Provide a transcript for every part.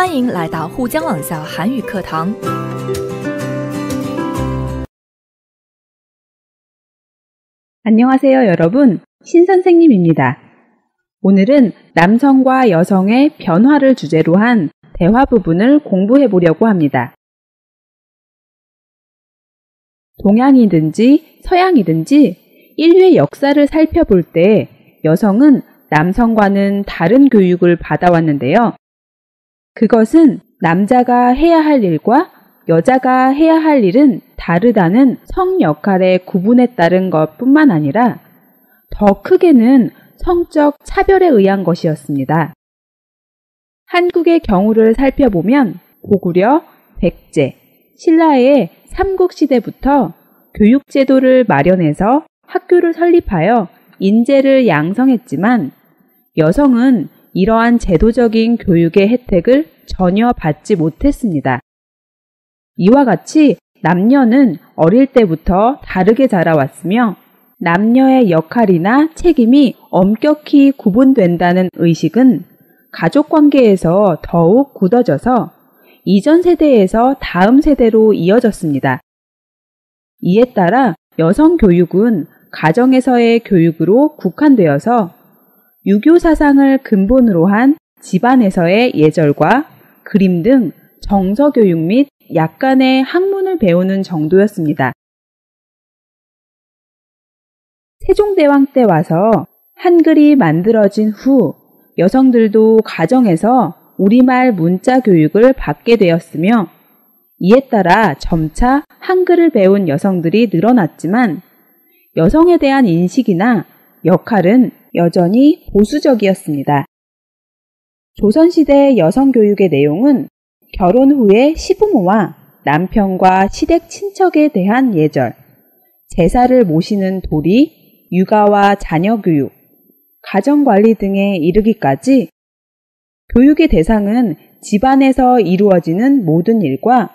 欢迎来到沪江网校韩语课堂。 안녕하세요, 여러분. 신선생님입니다. 오늘은 남성과 여성의 변화를 주제로 한 대화 부분을 공부해 보려고 합니다. 동양이든지 서양이든지 인류의 역사를 살펴볼 때 여성은 남성과는 다른 교육을 받아왔는데요. 그것은 남자가 해야 할 일과 여자가 해야 할 일은 다르다는 성 역할의 구분에 따른 것뿐만 아니라 더 크게는 성적 차별에 의한 것이었습니다. 한국의 경우를 살펴보면 고구려, 백제, 신라의 삼국시대부터 교육제도를 마련해서 학교를 설립하여 인재를 양성했지만 여성은 이러한 제도적인 교육의 혜택을 전혀 받지 못했습니다. 이와 같이 남녀는 어릴 때부터 다르게 자라왔으며 남녀의 역할이나 책임이 엄격히 구분된다는 의식은 가족관계에서 더욱 굳어져서 이전 세대에서 다음 세대로 이어졌습니다. 이에 따라 여성 교육은 가정에서의 교육으로 국한되어서 유교 사상을 근본으로 한 집안에서의 예절과 그림 등 정서 교육 및 약간의 학문을 배우는 정도였습니다. 세종대왕 때 와서 한글이 만들어진 후 여성들도 가정에서 우리말 문자 교육을 받게 되었으며 이에 따라 점차 한글을 배운 여성들이 늘어났지만 여성에 대한 인식이나 역할은 여전히 보수적이었습니다. 조선시대 여성교육의 내용은 결혼 후에 시부모와 남편과 시댁 친척에 대한 예절, 제사를 모시는 도리, 육아와 자녀교육, 가정관리 등에 이르기까지 교육의 대상은 집안에서 이루어지는 모든 일과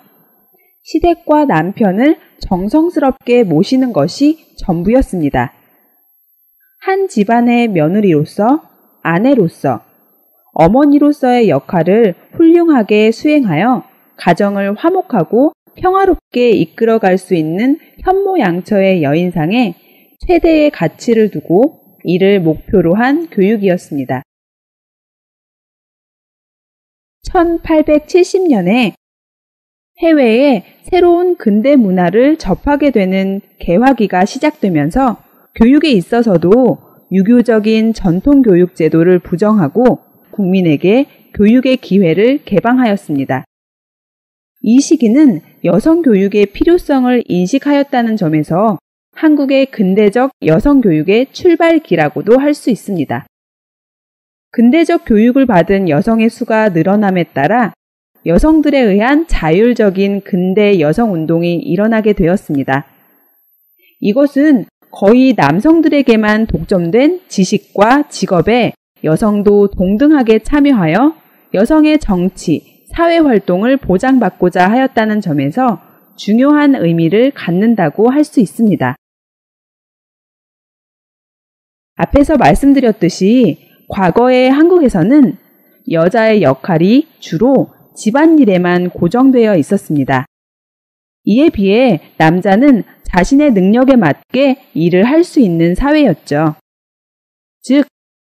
시댁과 남편을 정성스럽게 모시는 것이 전부였습니다. 한 집안의 며느리로서, 아내로서, 어머니로서의 역할을 훌륭하게 수행하여 가정을 화목하고 평화롭게 이끌어갈 수 있는 현모양처의 여인상에 최대의 가치를 두고 이를 목표로 한 교육이었습니다. 1870년에 해외에 새로운 근대 문화를 접하게 되는 개화기가 시작되면서 교육에 있어서도 유교적인 전통 교육 제도를 부정하고 국민에게 교육의 기회를 개방하였습니다. 이 시기는 여성 교육의 필요성을 인식하였다는 점에서 한국의 근대적 여성 교육의 출발기라고도 할 수 있습니다. 근대적 교육을 받은 여성의 수가 늘어남에 따라 여성들에 의한 자율적인 근대 여성 운동이 일어나게 되었습니다. 이것은 거의 남성들에게만 독점된 지식과 직업에 여성도 동등하게 참여하여 여성의 정치, 사회 활동을 보장받고자 하였다는 점에서 중요한 의미를 갖는다고 할 수 있습니다. 앞에서 말씀드렸듯이 과거의 한국에서는 여자의 역할이 주로 집안일에만 고정되어 있었습니다. 이에 비해 남자는 자신의 능력에 맞게 일을 할 수 있는 사회였죠. 즉,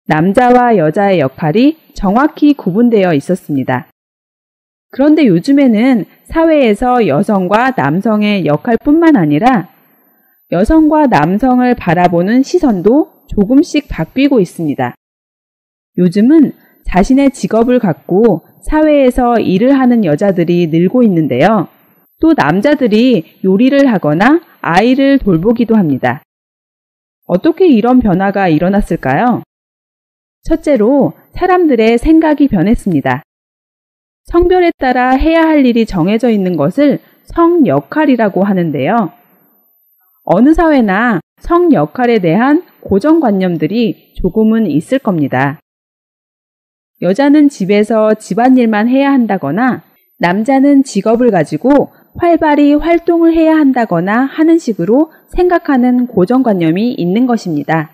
남자와 여자의 역할이 정확히 구분되어 있었습니다. 그런데 요즘에는 사회에서 여성과 남성의 역할뿐만 아니라 여성과 남성을 바라보는 시선도 조금씩 바뀌고 있습니다. 요즘은 자신의 직업을 갖고 사회에서 일을 하는 여자들이 늘고 있는데요. 또 남자들이 요리를 하거나 아이를 돌보기도 합니다. 어떻게 이런 변화가 일어났을까요? 첫째로 사람들의 생각이 변했습니다. 성별에 따라 해야 할 일이 정해져 있는 것을 성 역할이라고 하는데요. 어느 사회나 성 역할에 대한 고정관념들이 조금은 있을 겁니다. 여자는 집에서 집안일만 해야 한다거나 남자는 직업을 가지고 활발히 활동을 해야 한다거나 하는 식으로 생각하는 고정관념이 있는 것입니다.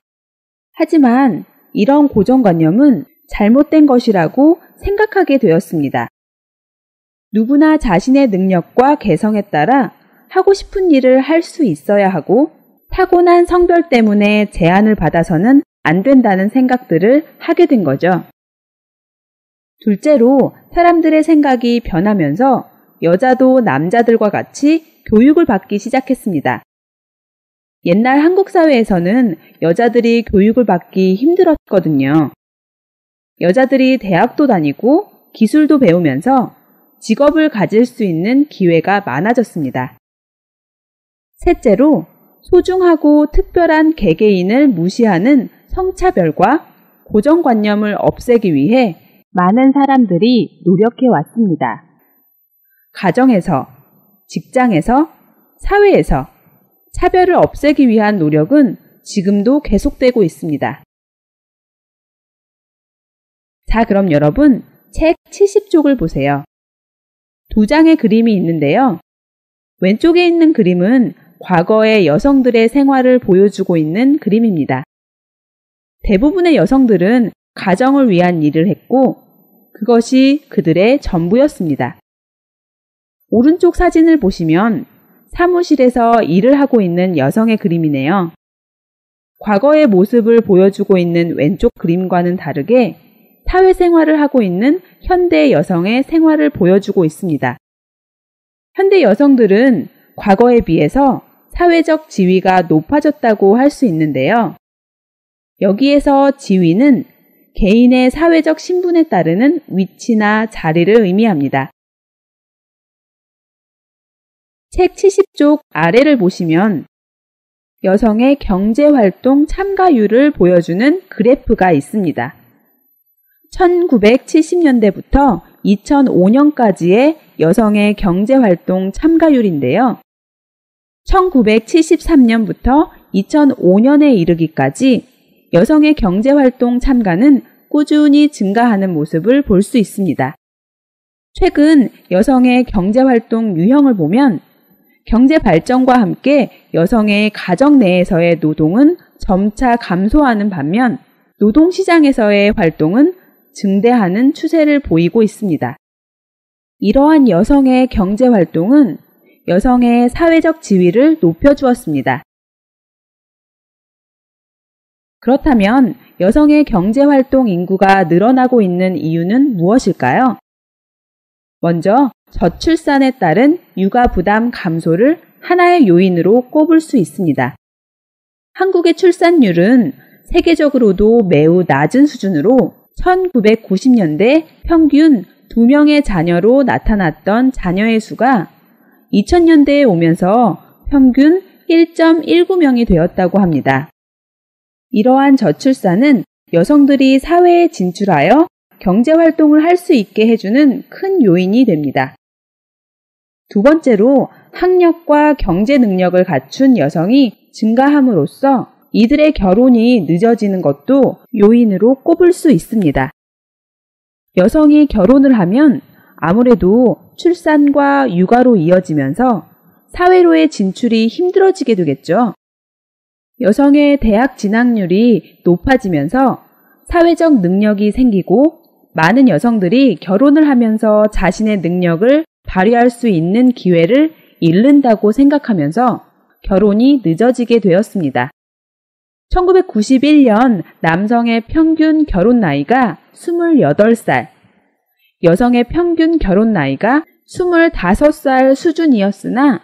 하지만 이런 고정관념은 잘못된 것이라고 생각하게 되었습니다. 누구나 자신의 능력과 개성에 따라 하고 싶은 일을 할 수 있어야 하고 타고난 성별 때문에 제한을 받아서는 안 된다는 생각들을 하게 된 거죠. 둘째로 사람들의 생각이 변하면서 여자도 남자들과 같이 교육을 받기 시작했습니다. 옛날 한국 사회에서는 여자들이 교육을 받기 힘들었거든요. 여자들이 대학도 다니고 기술도 배우면서 직업을 가질 수 있는 기회가 많아졌습니다. 셋째로 소중하고 특별한 개개인을 무시하는 성차별과 고정관념을 없애기 위해 많은 사람들이 노력해 왔습니다. 가정에서, 직장에서, 사회에서 차별을 없애기 위한 노력은 지금도 계속되고 있습니다. 자, 그럼 여러분, 책 70쪽을 보세요. 두 장의 그림이 있는데요. 왼쪽에 있는 그림은 과거의 여성들의 생활을 보여주고 있는 그림입니다. 대부분의 여성들은 가정을 위한 일을 했고 그것이 그들의 전부였습니다. 오른쪽 사진을 보시면 사무실에서 일을 하고 있는 여성의 그림이네요. 과거의 모습을 보여주고 있는 왼쪽 그림과는 다르게 사회생활을 하고 있는 현대 여성의 생활을 보여주고 있습니다. 현대 여성들은 과거에 비해서 사회적 지위가 높아졌다고 할 수 있는데요. 여기에서 지위는 개인의 사회적 신분에 따르는 위치나 자리를 의미합니다. 책 70쪽 아래를 보시면 여성의 경제활동 참가율을 보여주는 그래프가 있습니다. 1970년대부터 2005년까지의 여성의 경제활동 참가율인데요. 1973년부터 2005년에 이르기까지 여성의 경제활동 참가는 꾸준히 증가하는 모습을 볼 수 있습니다. 최근 여성의 경제활동 유형을 보면 경제 발전과 함께 여성의 가정 내에서의 노동은 점차 감소하는 반면 노동시장에서의 활동은 증대하는 추세를 보이고 있습니다. 이러한 여성의 경제활동은 여성의 사회적 지위를 높여주었습니다. 그렇다면 여성의 경제활동 인구가 늘어나고 있는 이유는 무엇일까요? 먼저 저출산에 따른 육아 부담 감소를 하나의 요인으로 꼽을 수 있습니다. 한국의 출산율은 세계적으로도 매우 낮은 수준으로 1990년대 평균 2명의 자녀로 나타났던 자녀의 수가 2000년대에 오면서 평균 1.19명이 되었다고 합니다. 이러한 저출산은 여성들이 사회에 진출하여 경제활동을 할 수 있게 해주는 큰 요인이 됩니다. 두 번째로 학력과 경제 능력을 갖춘 여성이 증가함으로써 이들의 결혼이 늦어지는 것도 요인으로 꼽을 수 있습니다. 여성이 결혼을 하면 아무래도 출산과 육아로 이어지면서 사회로의 진출이 힘들어지게 되겠죠. 여성의 대학 진학률이 높아지면서 사회적 능력이 생기고 많은 여성들이 결혼을 하면서 자신의 능력을 발휘할 수 있는 기회를 잃는다고 생각하면서 결혼이 늦어지게 되었습니다. 1991년 남성의 평균 결혼 나이가 28살, 여성의 평균 결혼 나이가 25살 수준이었으나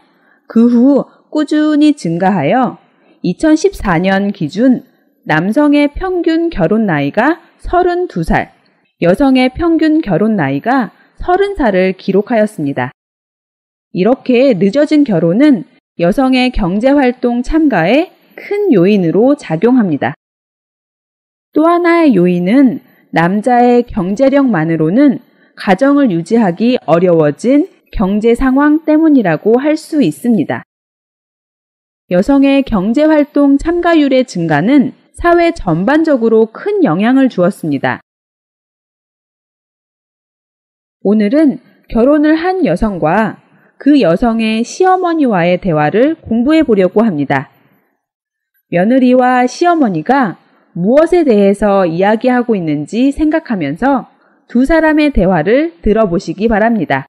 그 후 꾸준히 증가하여 2014년 기준 남성의 평균 결혼 나이가 32살, 여성의 평균 결혼 나이가 30살을 기록하였습니다. 이렇게 늦어진 결혼은 여성의 경제활동 참가에 큰 요인으로 작용합니다. 또 하나의 요인은 남자의 경제력만으로는 가정을 유지하기 어려워진 경제 상황 때문이라고 할 수 있습니다. 여성의 경제활동 참가율의 증가는 사회 전반적으로 큰 영향을 주었습니다. 오늘은 결혼을 한 여성과 그 여성의 시어머니와의 대화를 공부해 보려고 합니다. 며느리와 시어머니가 무엇에 대해서 이야기하고 있는지 생각하면서 두 사람의 대화를 들어보시기 바랍니다.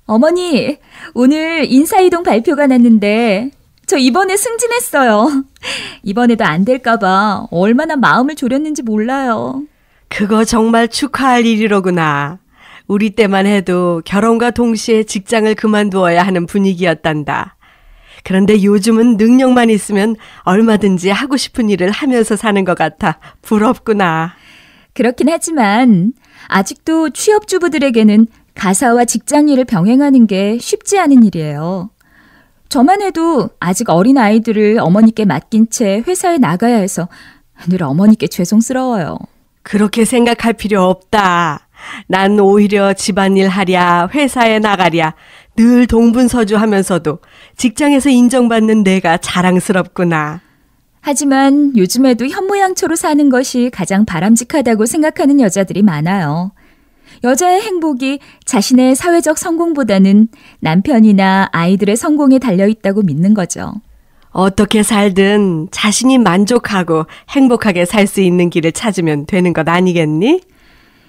어머니, 오늘 인사이동 발표가 났는데 저 이번에 승진했어요. 이번에도 안 될까봐 얼마나 마음을 졸였는지 몰라요. 그거 정말 축하할 일이로구나. 우리 때만 해도 결혼과 동시에 직장을 그만두어야 하는 분위기였단다. 그런데 요즘은 능력만 있으면 얼마든지 하고 싶은 일을 하면서 사는 것 같아 부럽구나. 그렇긴 하지만 아직도 취업주부들에게는 가사와 직장 일을 병행하는 게 쉽지 않은 일이에요. 저만 해도 아직 어린 아이들을 어머니께 맡긴 채 회사에 나가야 해서 늘 어머니께 죄송스러워요. 그렇게 생각할 필요 없다. 난 오히려 집안일 하랴, 회사에 나가랴, 늘 동분서주하면서도 직장에서 인정받는 내가 자랑스럽구나. 하지만 요즘에도 현모양처로 사는 것이 가장 바람직하다고 생각하는 여자들이 많아요. 여자의 행복이 자신의 사회적 성공보다는 남편이나 아이들의 성공에 달려있다고 믿는 거죠. 어떻게 살든 자신이 만족하고 행복하게 살 수 있는 길을 찾으면 되는 것 아니겠니?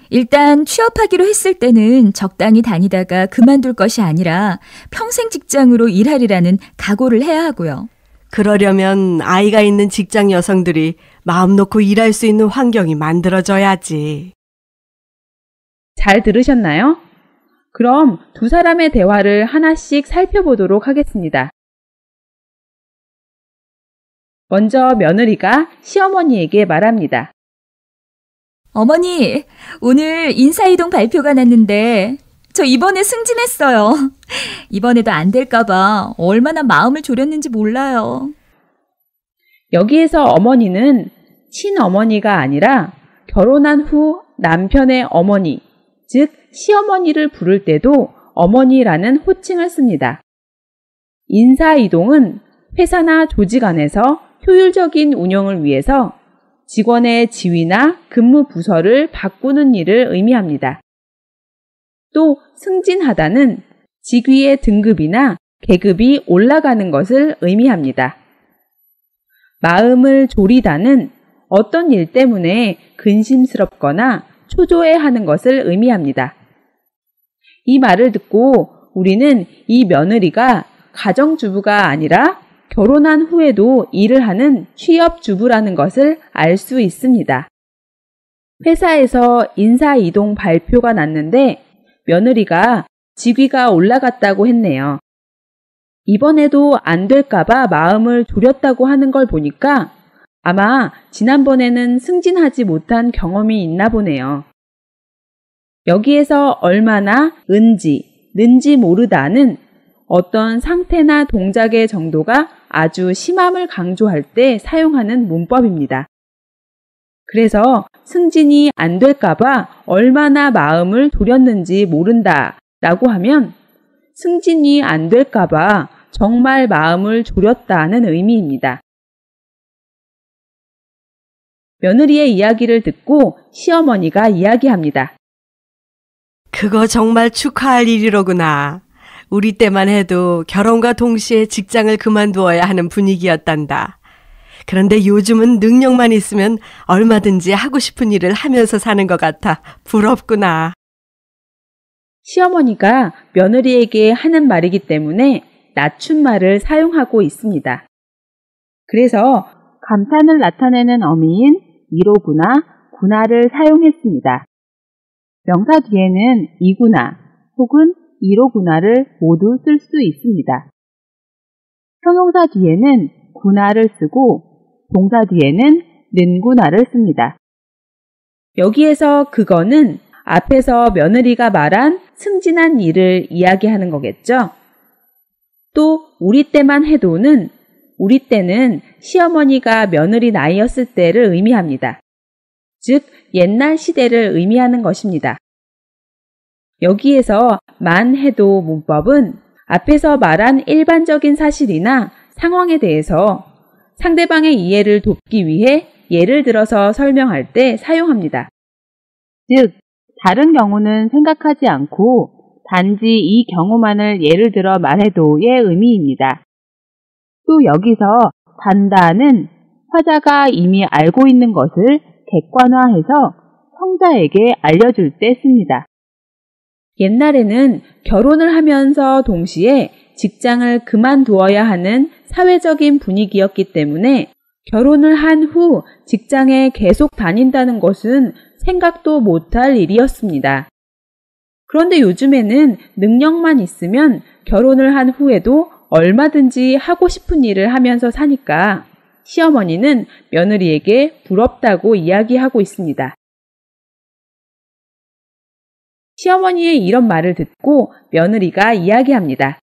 일단 취업하기로 했을 때는 적당히 다니다가 그만둘 것이 아니라 평생 직장으로 일하리라는 각오를 해야 하고요. 그러려면 아이가 있는 직장 여성들이 마음 놓고 일할 수 있는 환경이 만들어져야지. 잘 들으셨나요? 그럼 두 사람의 대화를 하나씩 살펴보도록 하겠습니다. 먼저 며느리가 시어머니에게 말합니다. 어머니, 오늘 인사이동 발표가 났는데 저 이번에 승진했어요. 이번에도 안 될까봐 얼마나 마음을 졸였는지 몰라요. 여기에서 어머니는 친어머니가 아니라 결혼한 후 남편의 어머니, 즉 시어머니를 부를 때도 어머니라는 호칭을 씁니다. 인사이동은 회사나 조직 안에서 효율적인 운영을 위해서 직원의 지위나 근무 부서를 바꾸는 일을 의미합니다. 또 승진하다는 직위의 등급이나 계급이 올라가는 것을 의미합니다. 마음을 졸이다는 어떤 일 때문에 근심스럽거나 초조해하는 것을 의미합니다. 이 말을 듣고 우리는 이 며느리가 가정주부가 아니라 결혼한 후에도 일을 하는 취업주부라는 것을 알 수 있습니다. 회사에서 인사이동 발표가 났는데 며느리가 직위가 올라갔다고 했네요. 이번에도 안 될까봐 마음을 졸였다고 하는 걸 보니까 아마 지난번에는 승진하지 못한 경험이 있나 보네요. 여기에서 얼마나 는지 모르다는 어떤 상태나 동작의 정도가 아주 심함을 강조할 때 사용하는 문법입니다. 그래서 승진이 안 될까봐 얼마나 마음을 졸였는지 모른다 라고 하면 승진이 안 될까봐 정말 마음을 졸였다는 의미입니다. 며느리의 이야기를 듣고 시어머니가 이야기합니다. 그거 정말 축하할 일이로구나. 우리 때만 해도 결혼과 동시에 직장을 그만두어야 하는 분위기였단다. 그런데 요즘은 능력만 있으면 얼마든지 하고 싶은 일을 하면서 사는 것 같아 부럽구나. 시어머니가 며느리에게 하는 말이기 때문에 낮춤말을 사용하고 있습니다. 그래서 감탄을 나타내는 어미인 이로구나, 구나를 사용했습니다. 명사 뒤에는 이구나 혹은 이로구나를 모두 쓸 수 있습니다. 형용사 뒤에는 구나를 쓰고 동사 뒤에는 는구나를 씁니다. 여기에서 그거는 앞에서 며느리가 말한 승진한 일을 이야기하는 거겠죠? 또 우리 때만 해도는 우리 때는 시어머니가 며느리 나이였을 때를 의미합니다. 즉 옛날 시대를 의미하는 것입니다. 여기에서 만 해도 문법은 앞에서 말한 일반적인 사실이나 상황에 대해서 상대방의 이해를 돕기 위해 예를 들어서 설명할 때 사용합니다. 즉, 다른 경우는 생각하지 않고 단지 이 경우만을 예를 들어 말해도의 의미입니다. 또 여기서 단다는 화자가 이미 알고 있는 것을 객관화해서 성자에게 알려줄 때 씁니다. 옛날에는 결혼을 하면서 동시에 직장을 그만두어야 하는 사회적인 분위기였기 때문에 결혼을 한 후 직장에 계속 다닌다는 것은 생각도 못할 일이었습니다. 그런데 요즘에는 능력만 있으면 결혼을 한 후에도 얼마든지 하고 싶은 일을 하면서 사니까 시어머니는 며느리에게 부럽다고 이야기하고 있습니다. 시어머니의 이런 말을 듣고 며느리가 이야기합니다.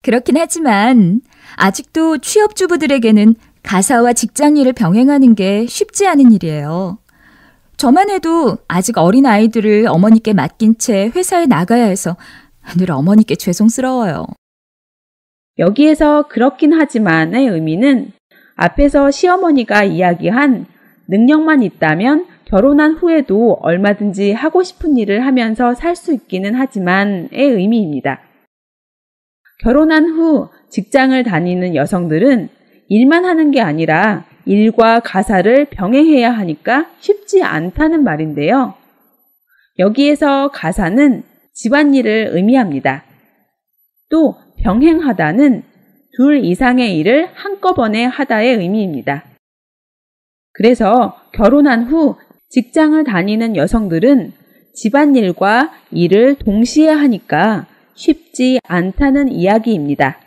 그렇긴 하지만 아직도 취업주부들에게는 가사와 직장 일을 병행하는 게 쉽지 않은 일이에요. 저만 해도 아직 어린 아이들을 어머니께 맡긴 채 회사에 나가야 해서 늘 어머니께 죄송스러워요. 여기에서 그렇긴 하지만의 의미는 앞에서 시어머니가 이야기한 능력만 있다면 결혼한 후에도 얼마든지 하고 싶은 일을 하면서 살 수 있기는 하지만의 의미입니다. 결혼한 후 직장을 다니는 여성들은 일만 하는 게 아니라 일과 가사를 병행해야 하니까 쉽지 않다는 말인데요. 여기에서 가사는 집안일을 의미합니다. 또 병행하다는 둘 이상의 일을 한꺼번에 하다의 의미입니다. 그래서 결혼한 후 직장을 다니는 여성들은 집안일과 일을 동시에 하니까 쉽지 않다는 이야기입니다.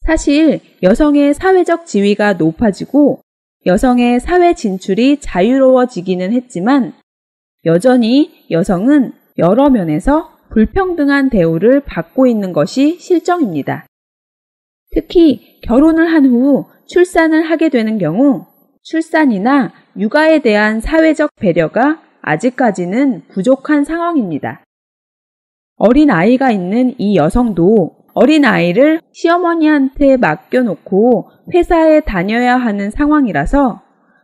사실 여성의 사회적 지위가 높아지고 여성의 사회 진출이 자유로워지기는 했지만 여전히 여성은 여러 면에서 불평등한 대우를 받고 있는 것이 실정입니다. 특히 결혼을 한 후 출산을 하게 되는 경우 출산이나 육아에 대한 사회적 배려가 아직까지는 부족한 상황입니다. 어린 아이가 있는 이 여성도 어린 아이를 시어머니한테 맡겨놓고 회사에 다녀야 하는 상황이라서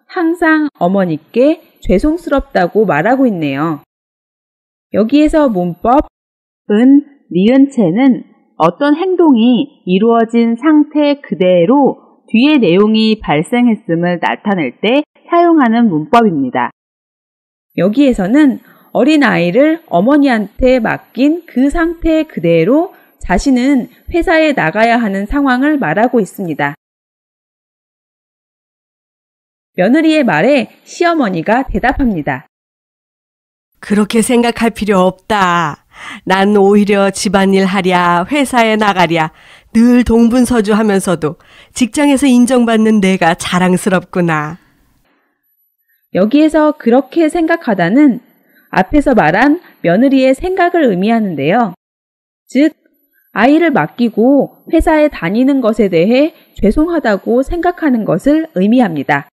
항상 어머니께 죄송스럽다고 말하고 있네요. 여기에서 문법 은, 니은체는 어떤 행동이 이루어진 상태 그대로 뒤에 내용이 발생했음을 나타낼 때 사용하는 문법입니다. 여기에서는 어린 아이를 어머니한테 맡긴 그 상태 그대로 자신은 회사에 나가야 하는 상황을 말하고 있습니다. 며느리의 말에 시어머니가 대답합니다. 그렇게 생각할 필요 없다. 난 오히려 집안일 하랴, 회사에 나가랴, 늘 동분서주하면서도 직장에서 인정받는 내가 자랑스럽구나. 여기에서 그렇게 생각하다는 앞에서 말한 며느리의 생각을 의미하는데요. 즉, 아이를 맡기고 회사에 다니는 것에 대해 죄송하다고 생각하는 것을 의미합니다.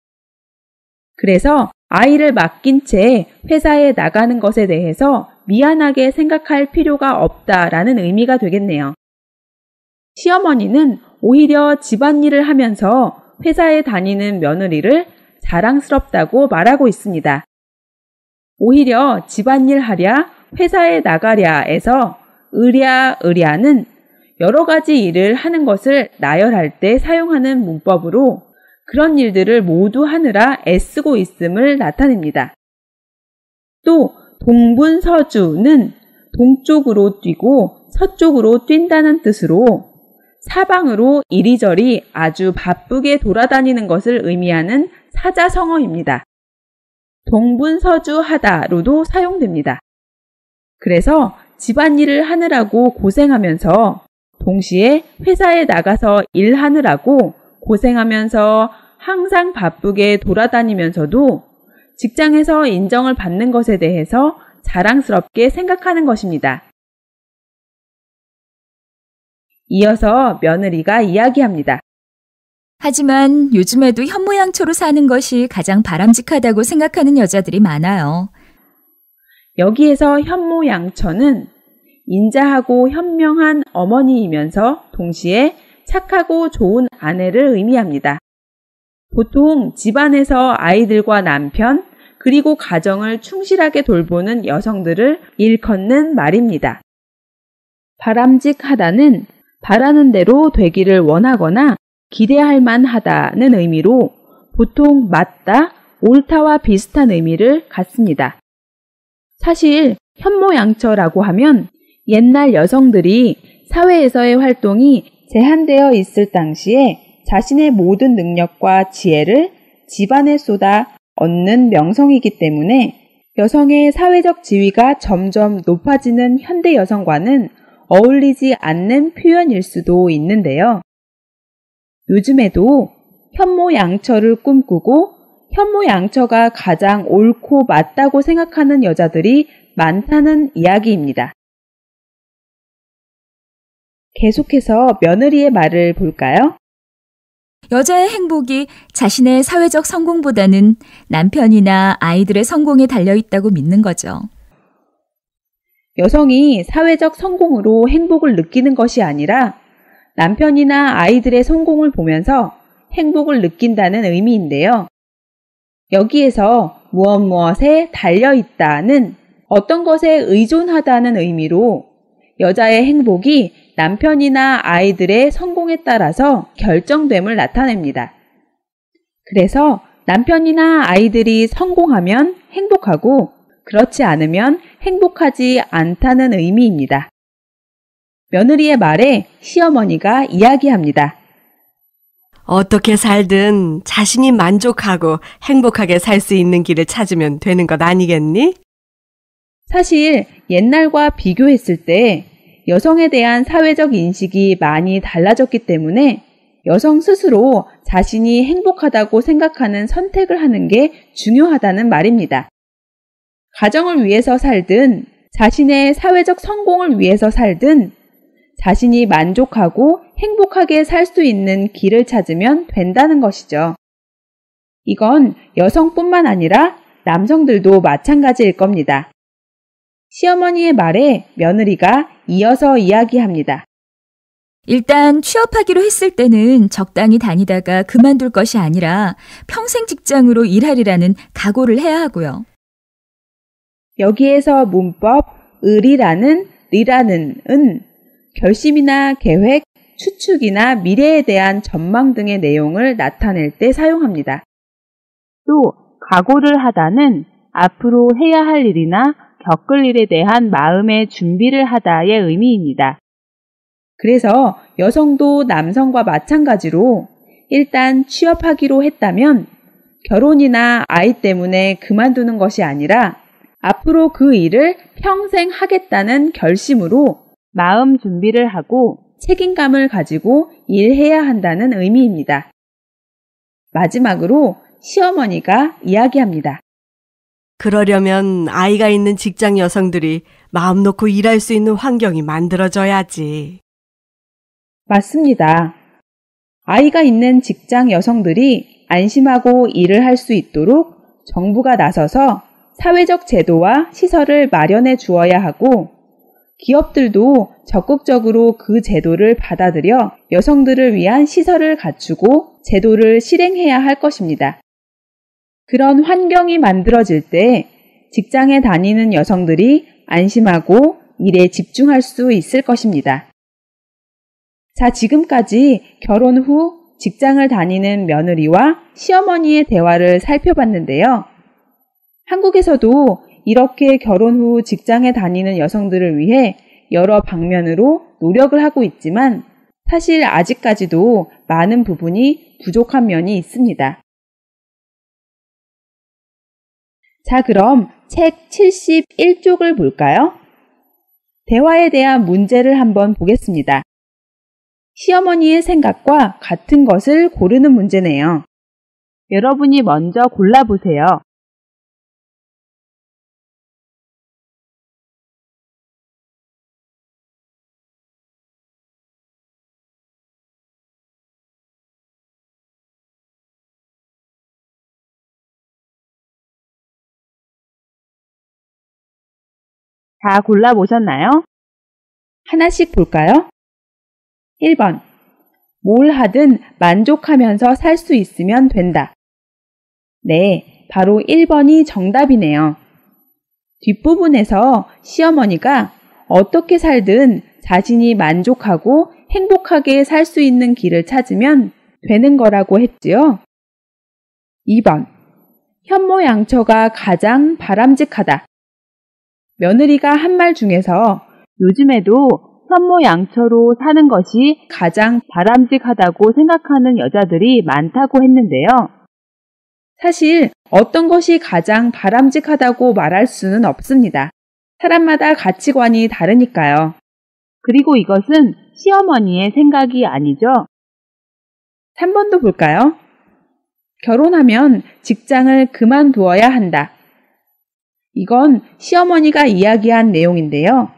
그래서 아이를 맡긴 채 회사에 나가는 것에 대해서 미안하게 생각할 필요가 없다라는 의미가 되겠네요. 시어머니는 오히려 집안일을 하면서 회사에 다니는 며느리를 자랑스럽다고 말하고 있습니다. 오히려 집안일 하랴, 회사에 나가랴에서 의랴는 여러 가지 일을 하는 것을 나열할 때 사용하는 문법으로 그런 일들을 모두 하느라 애쓰고 있음을 나타냅니다. 또 동분서주는 동쪽으로 뛰고 서쪽으로 뛴다는 뜻으로 사방으로 이리저리 아주 바쁘게 돌아다니는 것을 의미하는 사자성어입니다. 동분서주하다로도 사용됩니다. 그래서 집안일을 하느라고 고생하면서 동시에 회사에 나가서 일하느라고 고생하면서 항상 바쁘게 돌아다니면서도 직장에서 인정을 받는 것에 대해서 자랑스럽게 생각하는 것입니다. 이어서 며느리가 이야기합니다. 하지만 요즘에도 현모양처로 사는 것이 가장 바람직하다고 생각하는 여자들이 많아요. 여기에서 현모양처는 인자하고 현명한 어머니이면서 동시에 착하고 좋은 아내를 의미합니다. 보통 집안에서 아이들과 남편, 그리고 가정을 충실하게 돌보는 여성들을 일컫는 말입니다. 바람직하다는 바라는 대로 되기를 원하거나 기대할 만하다는 의미로 보통 맞다, 옳다와 비슷한 의미를 갖습니다. 사실 현모양처라고 하면 옛날 여성들이 사회에서의 활동이 제한되어 있을 당시에 자신의 모든 능력과 지혜를 집안에 쏟아 얻는 명성이기 때문에 여성의 사회적 지위가 점점 높아지는 현대 여성과는 어울리지 않는 표현일 수도 있는데요. 요즘에도 현모양처를 꿈꾸고 현모양처가 가장 옳고 맞다고 생각하는 여자들이 많다는 이야기입니다. 계속해서 며느리의 말을 볼까요? 여자의 행복이 자신의 사회적 성공보다는 남편이나 아이들의 성공에 달려있다고 믿는 거죠. 여성이 사회적 성공으로 행복을 느끼는 것이 아니라 남편이나 아이들의 성공을 보면서 행복을 느낀다는 의미인데요. 여기에서 무엇에 달려있다는 어떤 것에 의존하다는 의미로 여자의 행복이 남편이나 아이들의 성공에 따라서 결정됨을 나타냅니다. 그래서 남편이나 아이들이 성공하면 행복하고 그렇지 않으면 행복하지 않다는 의미입니다. 며느리의 말에 시어머니가 이야기합니다. 어떻게 살든 자신이 만족하고 행복하게 살 수 있는 길을 찾으면 되는 것 아니겠니? 사실 옛날과 비교했을 때 여성에 대한 사회적 인식이 많이 달라졌기 때문에 여성 스스로 자신이 행복하다고 생각하는 선택을 하는 게 중요하다는 말입니다. 가정을 위해서 살든 자신의 사회적 성공을 위해서 살든 자신이 만족하고 행복하게 살 수 있는 길을 찾으면 된다는 것이죠. 이건 여성뿐만 아니라 남성들도 마찬가지일 겁니다. 시어머니의 말에 며느리가 이어서 이야기합니다. 일단 취업하기로 했을 때는 적당히 다니다가 그만둘 것이 아니라 평생 직장으로 일하리라는 각오를 해야 하고요. 여기에서 문법 을이라는 리라는 은 결심이나 계획, 추측이나 미래에 대한 전망 등의 내용을 나타낼 때 사용합니다. 또 각오를 하다는 앞으로 해야 할 일이나 겪을 일에 대한 마음의 준비를 하다의 의미입니다. 그래서 여성도 남성과 마찬가지로 일단 취업하기로 했다면 결혼이나 아이 때문에 그만두는 것이 아니라 앞으로 그 일을 평생 하겠다는 결심으로 마음 준비를 하고 책임감을 가지고 일해야 한다는 의미입니다. 마지막으로 시어머니가 이야기합니다. 그러려면 아이가 있는 직장 여성들이 마음 놓고 일할 수 있는 환경이 만들어져야지. 맞습니다. 아이가 있는 직장 여성들이 안심하고 일을 할 수 있도록 정부가 나서서 사회적 제도와 시설을 마련해 주어야 하고 기업들도 적극적으로 그 제도를 받아들여 여성들을 위한 시설을 갖추고 제도를 실행해야 할 것입니다. 그런 환경이 만들어질 때 직장에 다니는 여성들이 안심하고 일에 집중할 수 있을 것입니다. 자, 지금까지 결혼 후 직장을 다니는 며느리와 시어머니의 대화를 살펴봤는데요. 한국에서도 이렇게 결혼 후 직장에 다니는 여성들을 위해 여러 방면으로 노력을 하고 있지만 사실 아직까지도 많은 부분이 부족한 면이 있습니다. 자, 그럼 책 71쪽을 볼까요? 대화에 대한 문제를 한번 보겠습니다. 시어머니의 생각과 같은 것을 고르는 문제네요. 여러분이 먼저 골라보세요. 다 골라보셨나요? 하나씩 볼까요? 1번. 뭘 하든 만족하면서 살 수 있으면 된다. 네, 바로 1번이 정답이네요. 뒷부분에서 시어머니가 어떻게 살든 자신이 만족하고 행복하게 살 수 있는 길을 찾으면 되는 거라고 했지요. 2번. 현모양처가 가장 바람직하다. 며느리가 한 말 중에서 요즘에도 현모양처로 사는 것이 가장 바람직하다고 생각하는 여자들이 많다고 했는데요. 사실 어떤 것이 가장 바람직하다고 말할 수는 없습니다. 사람마다 가치관이 다르니까요. 그리고 이것은 시어머니의 생각이 아니죠. 3번도 볼까요? 결혼하면 직장을 그만두어야 한다. 이건 시어머니가 이야기한 내용인데요.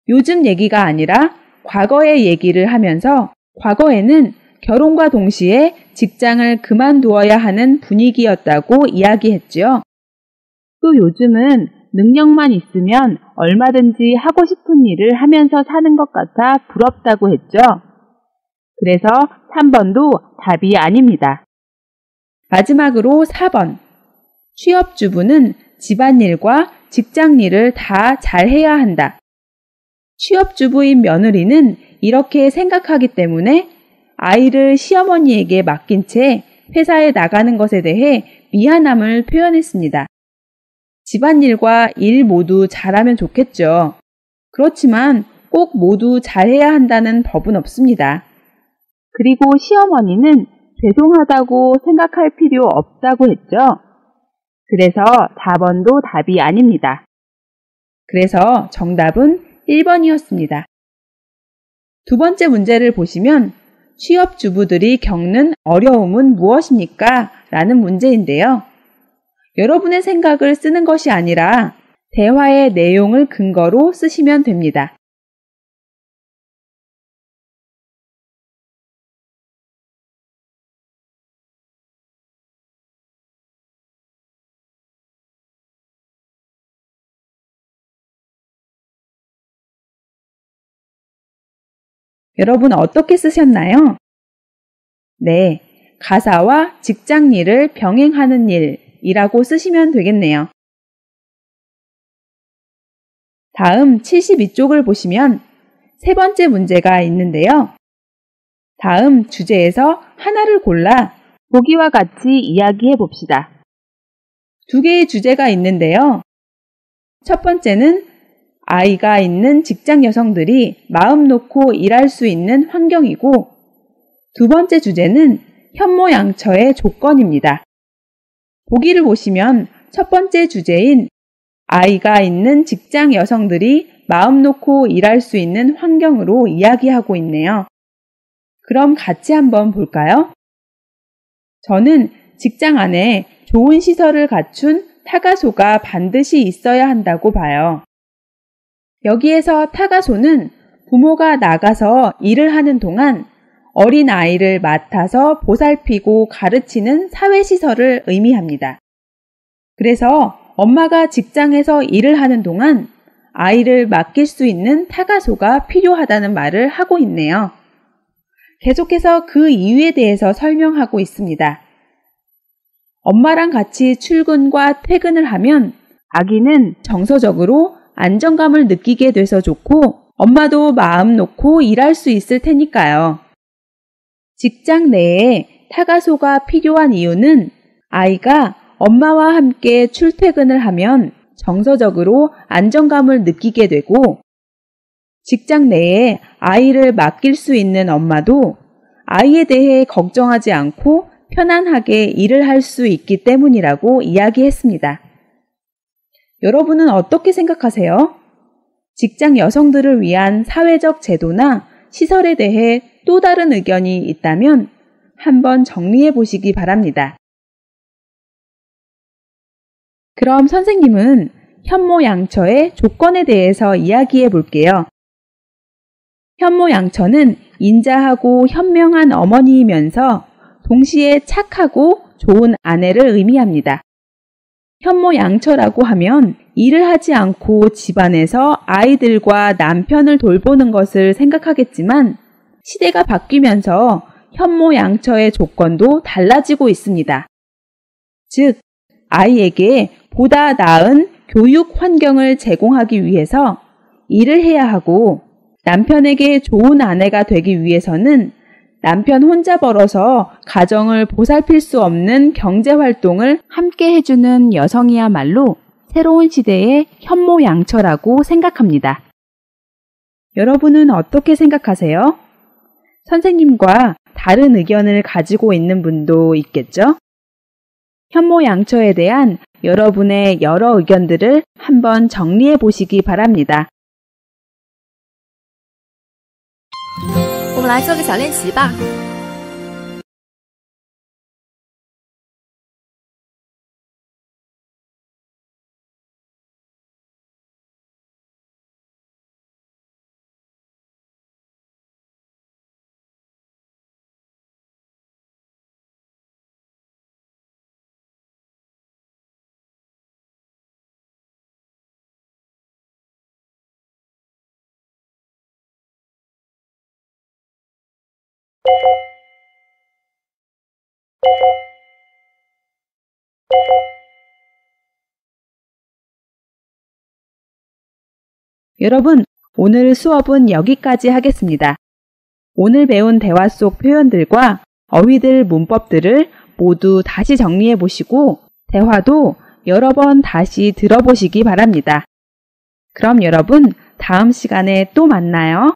요즘 얘기가 아니라 과거의 얘기를 하면서 과거에는 결혼과 동시에 직장을 그만두어야 하는 분위기였다고 이야기했죠. 또 요즘은 능력만 있으면 얼마든지 하고 싶은 일을 하면서 사는 것 같아 부럽다고 했죠. 그래서 3번도 답이 아닙니다. 마지막으로 4번. 취업주부는 집안일과 직장일을 다 잘해야 한다. 취업주부인 며느리는 이렇게 생각하기 때문에 아이를 시어머니에게 맡긴 채 회사에 나가는 것에 대해 미안함을 표현했습니다. 집안일과 일 모두 잘하면 좋겠죠. 그렇지만 꼭 모두 잘해야 한다는 법은 없습니다. 그리고 시어머니는 죄송하다고 생각할 필요 없다고 했죠. 그래서 4번도 답이 아닙니다. 그래서 정답은 1번이었습니다. 두 번째 문제를 보시면 취업주부들이 겪는 어려움은 무엇입니까? 라는 문제인데요. 여러분의 생각을 쓰는 것이 아니라 대화의 내용을 근거로 쓰시면 됩니다. 여러분 어떻게 쓰셨나요? 네, 가사와 직장일을 병행하는 일이라고 쓰시면 되겠네요. 다음 72쪽을 보시면 세 번째 문제가 있는데요. 다음 주제에서 하나를 골라 보기와 같이 이야기해 봅시다. 두 개의 주제가 있는데요. 첫 번째는 아이가 있는 직장 여성들이 마음 놓고 일할 수 있는 환경이고 두 번째 주제는 현모양처의 조건입니다. 보기를 보시면 첫 번째 주제인 아이가 있는 직장 여성들이 마음 놓고 일할 수 있는 환경으로 이야기하고 있네요. 그럼 같이 한번 볼까요? 저는 직장 안에 좋은 시설을 갖춘 타가소가 반드시 있어야 한다고 봐요. 여기에서 타가소는 부모가 나가서 일을 하는 동안 어린 아이를 맡아서 보살피고 가르치는 사회시설을 의미합니다. 그래서 엄마가 직장에서 일을 하는 동안 아이를 맡길 수 있는 타가소가 필요하다는 말을 하고 있네요. 계속해서 그 이유에 대해서 설명하고 있습니다. 엄마랑 같이 출근과 퇴근을 하면 아기는 정서적으로 안정감을 느끼게 돼서 좋고 엄마도 마음 놓고 일할 수 있을 테니까요. 직장 내에 타가소가 필요한 이유는 아이가 엄마와 함께 출퇴근을 하면 정서적으로 안정감을 느끼게 되고 직장 내에 아이를 맡길 수 있는 엄마도 아이에 대해 걱정하지 않고 편안하게 일을 할 수 있기 때문이라고 이야기했습니다. 여러분은 어떻게 생각하세요? 직장 여성들을 위한 사회적 제도나 시설에 대해 또 다른 의견이 있다면 한번 정리해 보시기 바랍니다. 그럼 선생님은 현모양처의 조건에 대해서 이야기해 볼게요. 현모양처는 인자하고 현명한 어머니이면서 동시에 착하고 좋은 아내를 의미합니다. 현모양처라고 하면 일을 하지 않고 집안에서 아이들과 남편을 돌보는 것을 생각하겠지만 시대가 바뀌면서 현모양처의 조건도 달라지고 있습니다. 즉, 아이에게 보다 나은 교육 환경을 제공하기 위해서 일을 해야 하고 남편에게 좋은 아내가 되기 위해서는 남편 혼자 벌어서 가정을 보살필 수 없는 경제활동을 함께 해주는 여성이야말로 새로운 시대의 현모양처라고 생각합니다. 여러분은 어떻게 생각하세요? 선생님과 다른 의견을 가지고 있는 분도 있겠죠? 현모양처에 대한 여러분의 여러 의견들을 한번 정리해 보시기 바랍니다. 我们来做个小练习吧。 여러분, 오늘 수업은 여기까지 하겠습니다. 오늘 배운 대화 속 표현들과 어휘들 문법들을 모두 다시 정리해 보시고 대화도 여러 번 다시 들어보시기 바랍니다. 그럼 여러분, 다음 시간에 또 만나요.